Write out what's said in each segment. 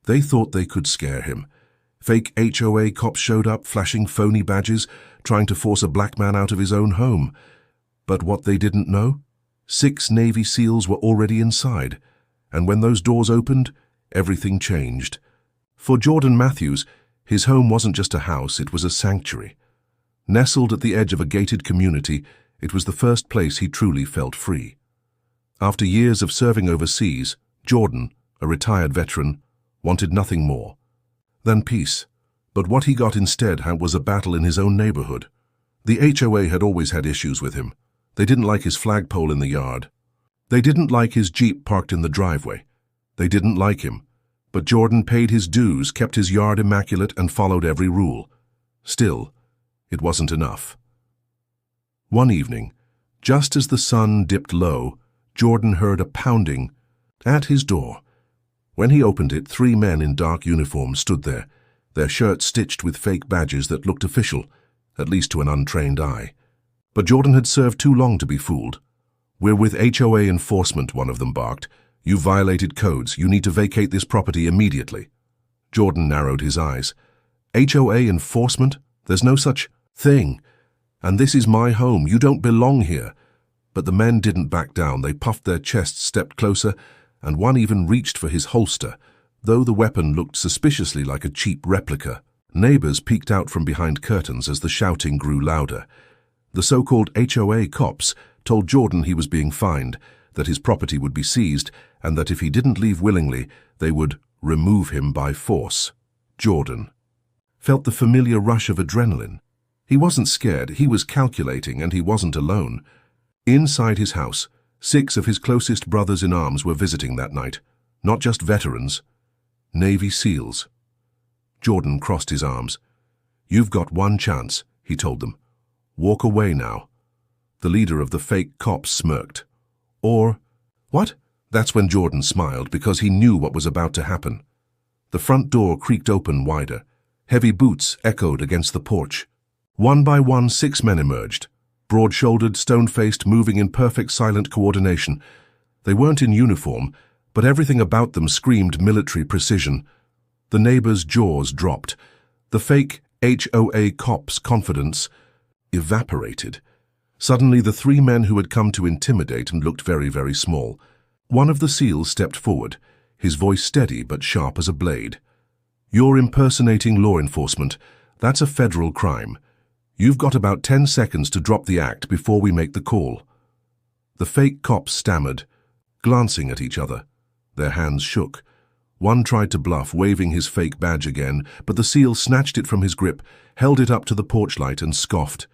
They thought they could scare him. Fake HOA cops showed up, flashing phony badges, trying to force a black man out of his own home. But what they didn't know? 6 Navy SEALs were already inside, and when those doors opened, everything changed. For Jordan Matthews, his home wasn't just a house, it was a sanctuary. Nestled at the edge of a gated community, it was the first place he truly felt free. After years of serving overseas, Jordan, a retired veteran, wanted nothing more than peace. But what he got instead was a battle in his own neighborhood. The HOA had always had issues with him. They didn't like his flagpole in the yard. They didn't like his Jeep parked in the driveway. They didn't like him. But Jordan paid his dues, kept his yard immaculate, and followed every rule. Still, it wasn't enough. One evening, just as the sun dipped low, Jordan heard a pounding at his door. When he opened it, 3 men in dark uniforms stood there, their shirts stitched with fake badges that looked official, at least to an untrained eye. But Jordan had served too long to be fooled. "We're with HOA enforcement," one of them barked. "You violated codes. You need to vacate this property immediately." Jordan narrowed his eyes. "HOA enforcement? There's no such thing. And this is my home. You don't belong here." But the men didn't back down. They puffed their chests, stepped closer, and one even reached for his holster, though the weapon looked suspiciously like a cheap replica. Neighbors peeked out from behind curtains as the shouting grew louder. The so-called HOA cops told Jordan he was being fined, that his property would be seized, and that if he didn't leave willingly, they would remove him by force. Jordan felt the familiar rush of adrenaline. He wasn't scared, he was calculating, and he wasn't alone. Inside his house, 6 of his closest brothers-in-arms were visiting that night. Not just veterans, Navy SEALs. Jordan crossed his arms. "You've got one chance," he told them. "Walk away now." The leader of the fake cops smirked. "Or, what?" That's when Jordan smiled, because he knew what was about to happen. The front door creaked open wider. Heavy boots echoed against the porch. One by one, 6 men emerged. Broad-shouldered, stone-faced, moving in perfect silent coordination. They weren't in uniform, but everything about them screamed military precision. The neighbors' jaws dropped. The fake HOA cops' confidence evaporated. Suddenly, the 3 men who had come to intimidate and looked very, very small. One of the SEALs stepped forward, his voice steady but sharp as a blade. "You're impersonating law enforcement. That's a federal crime. You've got about 10 seconds to drop the act before we make the call." The fake cops stammered, glancing at each other. Their hands shook. One tried to bluff, waving his fake badge again, but the SEAL snatched it from his grip, held it up to the porch light, and scoffed.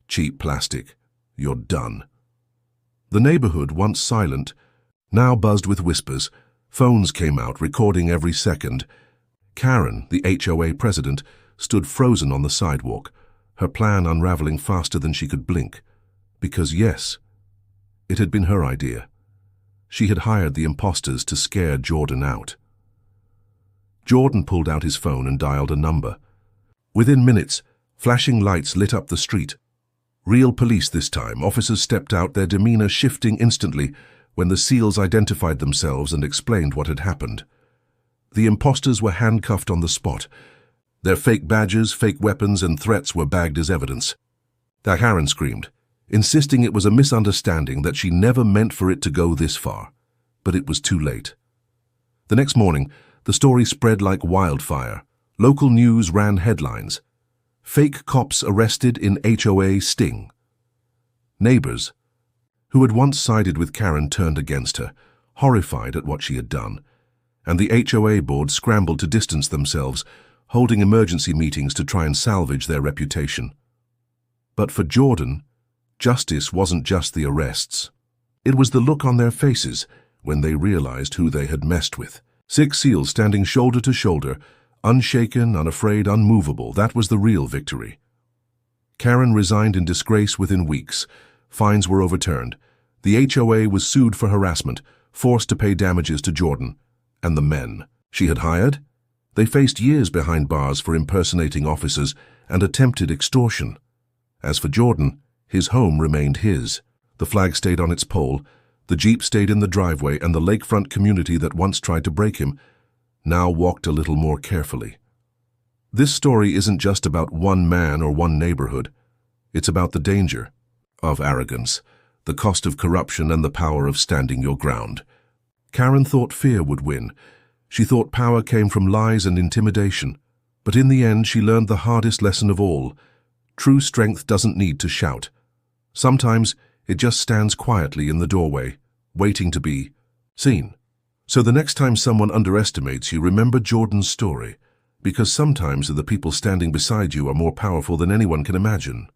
"Cheap plastic. You're done." The neighborhood, once silent, now buzzed with whispers. Phones came out, recording every second. Karen, the HOA president, stood frozen on the sidewalk, her plan unraveling faster than she could blink. Because yes, it had been her idea. She had hired the imposters to scare Jordan out. Jordan pulled out his phone and dialed a number. Within minutes, flashing lights lit up the street. Real police this time. Officers stepped out, their demeanor shifting instantly when the SEALs identified themselves and explained what had happened. The imposters were handcuffed on the spot. Their fake badges, fake weapons, and threats were bagged as evidence. Karen screamed, insisting it was a misunderstanding, that she never meant for it to go this far. But it was too late. The next morning, the story spread like wildfire. Local news ran headlines. "Fake cops arrested in HOA sting." Neighbors, who had once sided with Karen, turned against her, horrified at what she had done. And the HOA board scrambled to distance themselves, holding emergency meetings to try and salvage their reputation. But for Jordan, justice wasn't just the arrests. It was the look on their faces when they realized who they had messed with. 6 SEALs standing shoulder to shoulder, unshaken, unafraid, unmovable. That was the real victory. Karen resigned in disgrace within weeks. Fines were overturned. The HOA was sued for harassment, forced to pay damages to Jordan. And the men she had hired? They faced years behind bars for impersonating officers and attempted extortion. As for Jordan, his home remained his. The flag stayed on its pole, the Jeep stayed in the driveway, and the lakefront community that once tried to break him now walked a little more carefully. This story isn't just about one man or one neighborhood. It's about the danger of arrogance, the cost of corruption, and the power of standing your ground. Karen thought fear would win. She thought power came from lies and intimidation. But in the end, she learned the hardest lesson of all. True strength doesn't need to shout. Sometimes it just stands quietly in the doorway, waiting to be seen. So the next time someone underestimates you, remember Jordan's story, because sometimes the people standing beside you are more powerful than anyone can imagine.